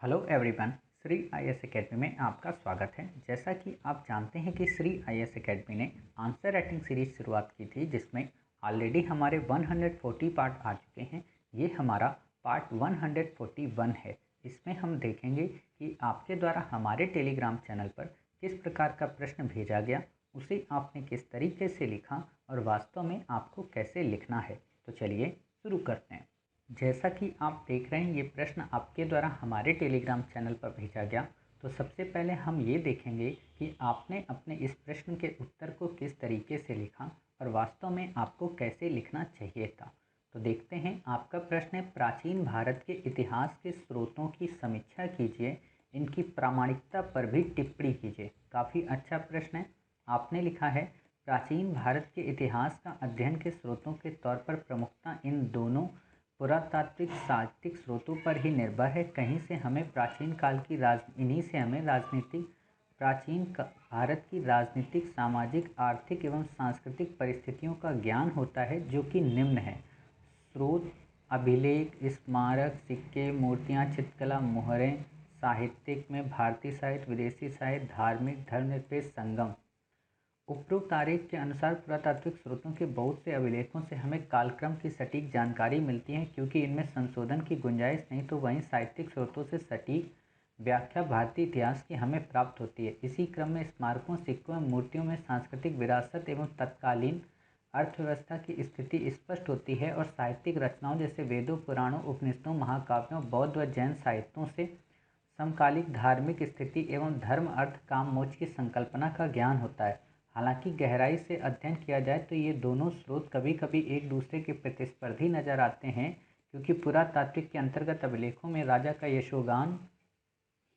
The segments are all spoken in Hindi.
Hello everyone, Shri IAS academy में आपका स्वागत है। जैसा कि आप जानते हैं कि श्री आईएएस एकेडमी ने आंसर राइटिंग सीरीज शुरुआत की थी, जिसमें ऑलरेडी हमारे 140 पार्ट आ चुके हैं। ये हमारा पार्ट 141 है। इसमें हम देखेंगे कि आपके द्वारा हमारे टेलीग्राम चैनल पर किस प्रकार का प्रश्न भेजा गया, उसे आपने किस तरीके से लिखा और वास्तव में आपको कैसे लिखना है। तो चलिए शुरू करते हैं। जैसा कि आप देख रहे हैं, ये प्रश्न आपके द्वारा हमारे टेलीग्राम चैनल पर भेजा गया। तो सबसे पहले हम ये देखेंगे कि आपने अपने इस प्रश्न के उत्तर को किस तरीके से लिखा और वास्तव में आपको कैसे लिखना चाहिए था। तो देखते हैं, आपका प्रश्न है, प्राचीन भारत के इतिहास के स्रोतों की समीक्षा कीजिए, इनकी प्रामाणिकता पर भी टिप्पणी कीजिए। काफ़ी अच्छा प्रश्न है। आपने लिखा है, प्राचीन भारत के इतिहास का अध्ययन के स्रोतों के तौर पर प्रमुखता इन दोनों पुरातात्विक साहित्यिक स्रोतों पर ही निर्भर है। कहीं से हमें प्राचीन काल की इन्हीं से हमें भारत की राजनीतिक, सामाजिक, आर्थिक एवं सांस्कृतिक परिस्थितियों का ज्ञान होता है, जो कि निम्न है। स्रोत: अभिलेख, स्मारक, सिक्के, मूर्तियाँ, चित्रकला, मुहरें। साहित्यिक में भारतीय साहित्य, विदेशी साहित्य, धार्मिक, धर्मनिरपेक्ष, संगम। उपरोक्त आरेख के अनुसार पुरातात्विक स्रोतों के बहुत से अभिलेखों से हमें कालक्रम की सटीक जानकारी मिलती है, क्योंकि इनमें संशोधन की गुंजाइश नहीं। तो वहीं साहित्यिक स्रोतों से सटीक व्याख्या भारतीय इतिहास की हमें प्राप्त होती है। इसी क्रम में स्मारकों, सिक्कों एवं मूर्तियों में सांस्कृतिक विरासत एवं तत्कालीन अर्थव्यवस्था की स्थिति स्पष्ट होती है, और साहित्यिक रचनाओं जैसे वेदों, पुराणों, उपनिषदों, महाकाव्यों, बौद्ध व जैन साहित्यों से समकालिक धार्मिक स्थिति एवं धर्म, अर्थ, काम, मोक्ष की संकल्पना का ज्ञान होता है। हालांकि गहराई से अध्ययन किया जाए तो ये दोनों स्रोत कभी कभी एक दूसरे के प्रतिस्पर्धी नजर आते हैं, क्योंकि पुरातात्विक के अंतर्गत अभिलेखों में राजा का यशोगान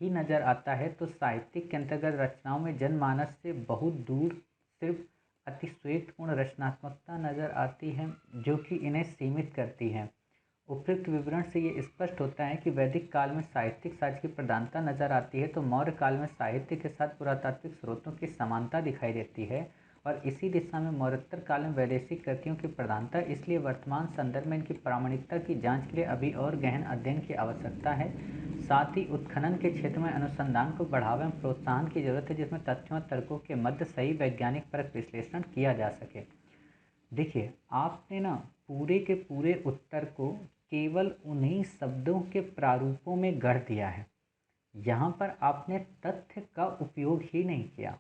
ही नजर आता है, तो साहित्यिक के अंतर्गत रचनाओं में जनमानस से बहुत दूर सिर्फ अतिश्वेतपूर्ण रचनात्मकता नजर आती है, जो कि इन्हें सीमित करती है। उपयुक्त विवरण से ये स्पष्ट होता है कि वैदिक काल में साहित्यिक साक्ष्य की प्रधानता नजर आती है, तो मौर्य काल में साहित्य के साथ पुरातात्विक स्रोतों की समानता दिखाई देती है, और इसी दिशा में मौर्योत्तर काल में वैदेशिक कृतियों की प्रधानता। इसलिए वर्तमान संदर्भ में इनकी प्रामाणिकता की जांच के लिए अभी और गहन अध्ययन की आवश्यकता है। साथ ही उत्खनन के क्षेत्र में अनुसंधान को बढ़ावा एवं प्रोत्साहन की जरूरत है, जिसमें तथ्यों और तर्कों के मध्य सही वैज्ञानिक परख विश्लेषण किया जा सके। देखिए, आपने ना पूरे के पूरे उत्तर को केवल उन्हीं शब्दों के प्रारूपों में गढ़ दिया है। यहाँ पर आपने तथ्य का उपयोग ही नहीं किया।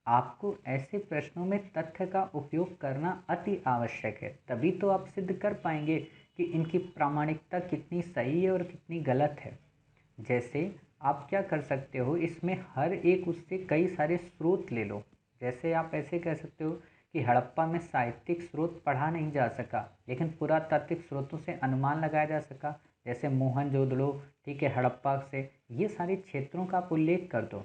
आपको ऐसे प्रश्नों में तथ्य का उपयोग करना अति आवश्यक है, तभी तो आप सिद्ध कर पाएंगे कि इनकी प्रामाणिकता कितनी सही है और कितनी गलत है। जैसे आप क्या कर सकते हो, इसमें हर एक उससे कई सारे स्रोत ले लो। जैसे आप ऐसे कह सकते हो कि हड़प्पा में साहित्यिक स्रोत पढ़ा नहीं जा सका, लेकिन पुरातात्विक स्रोतों से अनुमान लगाया जा सका। जैसे मोहनजोदड़ो, ठीक है, हड़प्पा से, ये सारे क्षेत्रों का आप उल्लेख कर दो।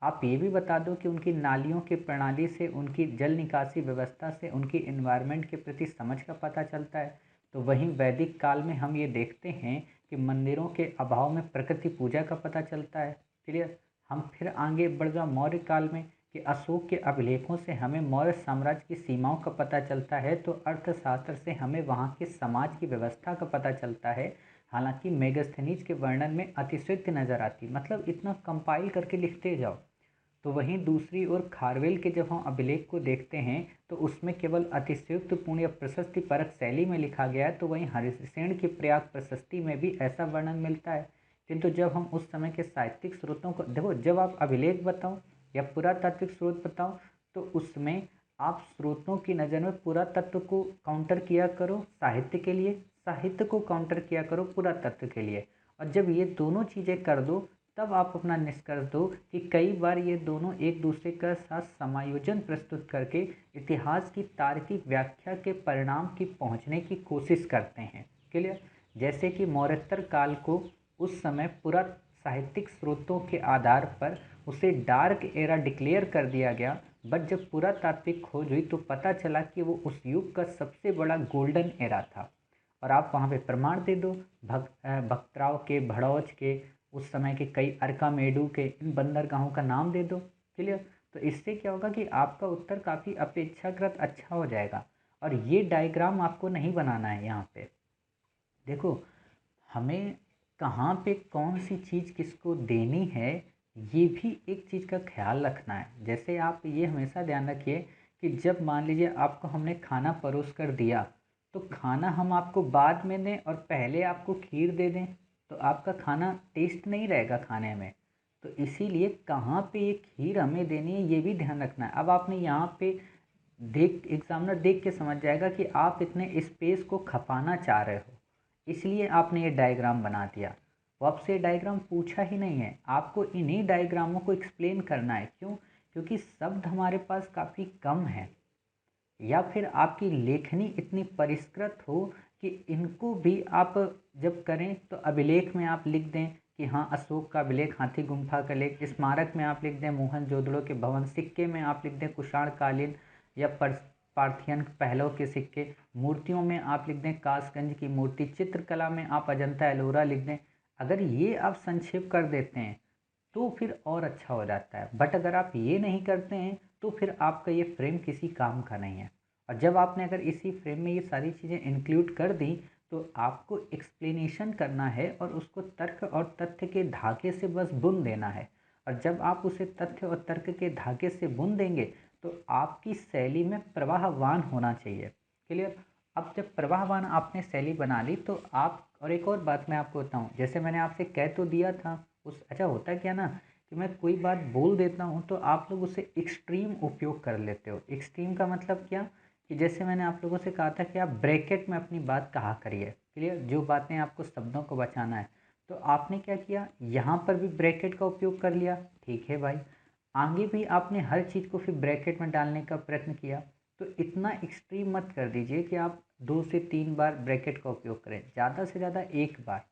आप ये भी बता दो कि उनकी नालियों की प्रणाली से, उनकी जल निकासी व्यवस्था से, उनकी इन्वायरमेंट के प्रति समझ का पता चलता है। तो वहीं वैदिक काल में हम ये देखते हैं कि मंदिरों के अभाव में प्रकृति पूजा का पता चलता है। क्लियर। हम फिर आगे बढ़ जाओ मौर्य काल में, कि अशोक के अभिलेखों से हमें मौर्य साम्राज्य की सीमाओं का पता चलता है, तो अर्थशास्त्र से हमें वहाँ के समाज की व्यवस्था का पता चलता है। हालांकि मेगास्थनीज के वर्णन में अतिशयोक्ति नजर आती, मतलब इतना कंपाइल करके लिखते जाओ। तो वहीं दूसरी ओर खारवेल के जब हम अभिलेख को देखते हैं, तो उसमें केवल अतिशयोक्तिपूर्ण या प्रशस्ति परक शैली में लिखा गया है। तो वहीं हरिसेन की प्रयाग प्रशस्ति में भी ऐसा वर्णन मिलता है। किंतु जब हम उस समय के साहित्यिक स्रोतों को देखो, जब आप अभिलेख बताओ या पुरातात्विक स्रोत बताओ, तो उसमें आप स्रोतों की नज़र में पुरातत्व को काउंटर किया करो साहित्य के लिए, साहित्य को काउंटर किया करो पुरातत्व के लिए। और जब ये दोनों चीज़ें कर दो, तब आप अपना निष्कर्ष दो कि कई बार ये दोनों एक दूसरे का साथ समायोजन प्रस्तुत करके इतिहास की तार्किक व्याख्या के परिणाम की पहुंचने की कोशिश करते हैं। क्लियर। जैसे कि मौर्योत्तर काल को उस समय पूरा साहित्यिक स्रोतों के आधार पर उसे डार्क एरा डिक्लेयर कर दिया गया, बट जब पुरातात्विक खोज हुई तो पता चला कि वो उस युग का सबसे बड़ा गोल्डन एरा था। और आप वहाँ पे प्रमाण दे दो, भक्तराव के, भड़ौच के, उस समय के कई अर्कामेडू के इन बंदरगाहों का नाम दे दो। क्लियर। तो इससे क्या होगा कि आपका उत्तर काफ़ी अपेक्षाकृत अच्छा हो जाएगा। और ये डायग्राम आपको नहीं बनाना है यहाँ पे। देखो, हमें कहाँ पे कौन सी चीज़ किसको देनी है, ये भी एक चीज़ का ख्याल रखना है। जैसे आप ये हमेशा ध्यान रखिए कि जब मान लीजिए आपको हमने खाना परोस कर दिया, तो खाना हम आपको बाद में दें और पहले आपको खीर दे दें, तो आपका खाना टेस्ट नहीं रहेगा खाने में। तो इसीलिए कहाँ पे ये खीर हमें देनी है, ये भी ध्यान रखना है। अब आपने यहाँ पे एग्जामिनर देख के समझ जाएगा कि आप इतने स्पेस को खपाना चाह रहे हो, इसलिए आपने ये डायग्राम बना दिया। वो आपसे ये डायग्राम पूछा ही नहीं है, आपको इन्हीं डायग्रामों को एक्सप्लेन करना है। क्यों? क्योंकि शब्द हमारे पास काफ़ी कम है, या फिर आपकी लेखनी इतनी परिष्कृत हो कि इनको भी आप जब करें तो अभिलेख में आप लिख दें कि हाँ अशोक का अभिलेख, हाथी गुम्फा का लेख, स्मारक में आप लिख दें मोहनजोदड़ो के भवन, सिक्के में आप लिख दें कुषाण कालीन या पार्थियन पहलों के सिक्के, मूर्तियों में आप लिख दें कासगंज की मूर्ति, चित्रकला में आप अजंता एलोरा लिख दें। अगर ये आप संक्षेप कर देते हैं तो फिर और अच्छा हो जाता है। बट अगर आप ये नहीं करते हैं तो फिर आपका ये फ्रेम किसी काम का नहीं है। और जब आपने अगर इसी फ्रेम में ये सारी चीज़ें इंक्लूड कर दी, तो आपको एक्सप्लेनेशन करना है और उसको तर्क और तथ्य के धागे से बस बुन देना है। और जब आप उसे तथ्य और तर्क के धागे से बुन देंगे तो आपकी शैली में प्रवाहवान होना चाहिए। क्लियर? अब जब प्रवाहवान आपने शैली बना ली तो आप, और एक और बात मैं आपको बताऊं, जैसे मैंने आपसे कह तो दिया था उस, अच्छा होता क्या ना कि मैं कोई बात बोल देता हूँ तो आप लोग उसे एक्सट्रीम उपयोग कर लेते हो। एक्सट्रीम का मतलब क्या, कि जैसे मैंने आप लोगों से कहा था कि आप ब्रैकेट में अपनी बात कहा करिए। क्लियर? जो बातें आपको शब्दों को बचाना है, तो आपने क्या किया, यहाँ पर भी ब्रैकेट का उपयोग कर लिया। ठीक है भाई, आगे भी आपने हर चीज़ को फिर ब्रैकेट में डालने का प्रयत्न किया। तो इतना एक्सट्रीम मत कर दीजिए कि आप 2 से 3 बार ब्रैकेट का उपयोग करें, ज़्यादा से ज़्यादा एक बार।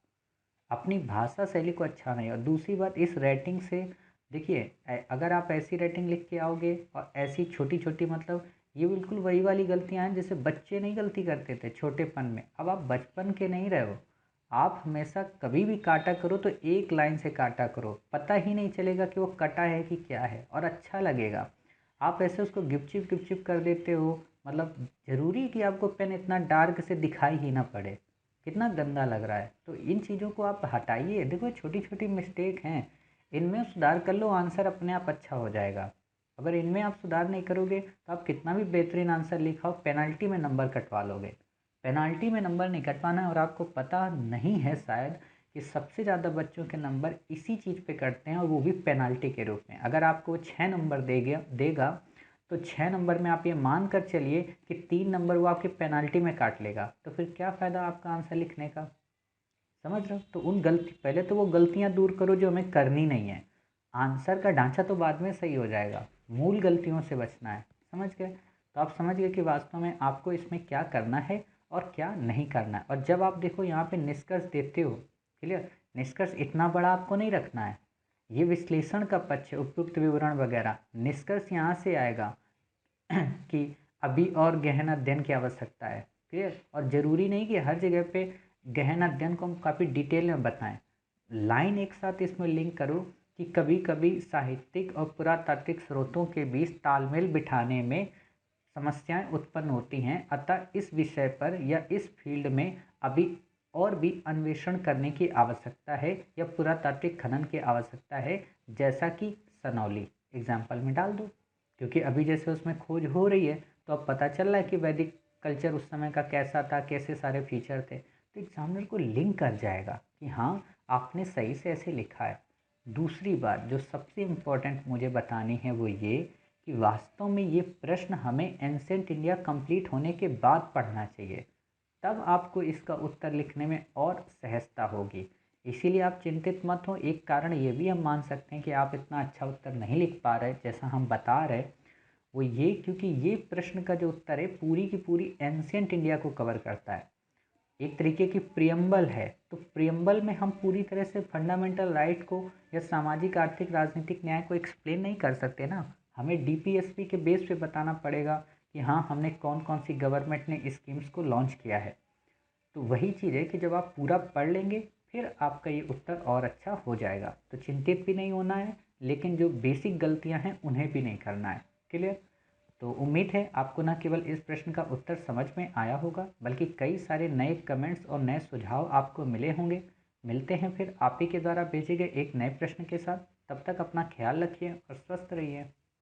अपनी भाषा शैली को अच्छा नहीं। और दूसरी बात, इस रेटिंग से देखिए, अगर आप ऐसी रेटिंग लिख के आओगे और ऐसी छोटी छोटी, मतलब ये बिल्कुल वही वाली गलतियां हैं जैसे बच्चे नहीं गलती करते थे छोटेपन में। अब आप बचपन के नहीं रहे हो, आप हमेशा कभी भी काटा करो तो एक लाइन से काटा करो, पता ही नहीं चलेगा कि वो कटा है कि क्या है, और अच्छा लगेगा। आप ऐसे उसको गिपचिप गिपचिप कर देते हो, मतलब ज़रूरी कि आपको पेन इतना डार्क से दिखाई ही ना पड़े, कितना गंदा लग रहा है। तो इन चीज़ों को आप हटाइए। देखो छोटी छोटी मिस्टेक हैं, इनमें सुधार कर लो, आंसर अपने आप अच्छा हो जाएगा। अगर इनमें आप सुधार नहीं करोगे तो आप कितना भी बेहतरीन आंसर लिखाओ, पेनल्टी में नंबर कटवा लोगे। पेनल्टी में नंबर नहीं कटवाना है। और आपको पता नहीं है शायद कि सबसे ज़्यादा बच्चों के नंबर इसी चीज़ पे कटते हैं, और वो भी पेनल्टी के रूप में। अगर आपको वो 6 नंबर देगा तो 6 नंबर में आप ये मान कर चलिए कि 3 नंबर वो आपके पेनल्टी में काट लेगा, तो फिर क्या फ़ायदा आपका आंसर लिखने का। समझ रहे हो? तो उन गलती, पहले तो वो गलतियां दूर करो जो हमें करनी नहीं है। आंसर का ढांचा तो बाद में सही हो जाएगा, मूल गलतियों से बचना है। समझ गए? तो आप समझ गए कि वास्तव में आपको इसमें क्या करना है और क्या नहीं करना है। और जब आप देखो यहाँ पे निष्कर्ष देते हो, क्लियर, निष्कर्ष इतना बड़ा आपको नहीं रखना है। ये विश्लेषण का पक्ष, उपयुक्त विवरण वगैरह, निष्कर्ष यहाँ से आएगा कि अभी और गहन अध्ययन की आवश्यकता है। क्लियर? और ज़रूरी नहीं कि हर जगह पे गहन अध्ययन को हम काफ़ी डिटेल में बताएं। लाइन एक साथ इसमें लिंक करो कि कभी कभी साहित्यिक और पुरातात्विक स्रोतों के बीच तालमेल बिठाने में समस्याएं उत्पन्न होती हैं, अतः इस विषय पर या इस फील्ड में अभी और भी अन्वेषण करने की आवश्यकता है या पुरातात्विक खनन की आवश्यकता है, जैसा कि सनौली एग्जाम्पल में डाल दो। क्योंकि अभी जैसे उसमें खोज हो रही है तो अब पता चल रहा है कि वैदिक कल्चर उस समय का कैसा था, कैसे सारे फीचर थे। तो एग्जामिनर को लिंक कर जाएगा कि हाँ आपने सही से ऐसे लिखा है। दूसरी बात जो सबसे इम्पोर्टेंट मुझे बतानी है वो ये कि वास्तव में ये प्रश्न हमें एंसेंट इंडिया कंप्लीट होने के बाद पढ़ना चाहिए, तब आपको इसका उत्तर लिखने में और सहजता होगी। इसीलिए आप चिंतित मत हो। एक कारण ये भी हम मान सकते हैं कि आप इतना अच्छा उत्तर नहीं लिख पा रहे जैसा हम बता रहे, वो ये क्योंकि ये प्रश्न का जो उत्तर है पूरी की पूरी एंशियंट इंडिया को कवर करता है। एक तरीके की प्रियम्बल है। तो प्रियम्बल में हम पूरी तरह से फंडामेंटल राइट को या सामाजिक आर्थिक राजनीतिक न्याय को एक्सप्लेन नहीं कर सकते ना। हमें डीपीएसपी के बेस पे बताना पड़ेगा कि हाँ हमने कौन कौन सी गवर्नमेंट ने स्कीम्स को लॉन्च किया है। तो वही चीज़ है कि जब आप पूरा पढ़ लेंगे फिर आपका ये उत्तर और अच्छा हो जाएगा। तो चिंतित भी नहीं होना है, लेकिन जो बेसिक गलतियां हैं उन्हें भी नहीं करना है। क्लियर? तो उम्मीद है आपको न केवल इस प्रश्न का उत्तर समझ में आया होगा, बल्कि कई सारे नए कमेंट्स और नए सुझाव आपको मिले होंगे। मिलते हैं फिर आप ही के द्वारा भेजे गए एक नए प्रश्न के साथ। तब तक अपना ख्याल रखिए और स्वस्थ रहिए।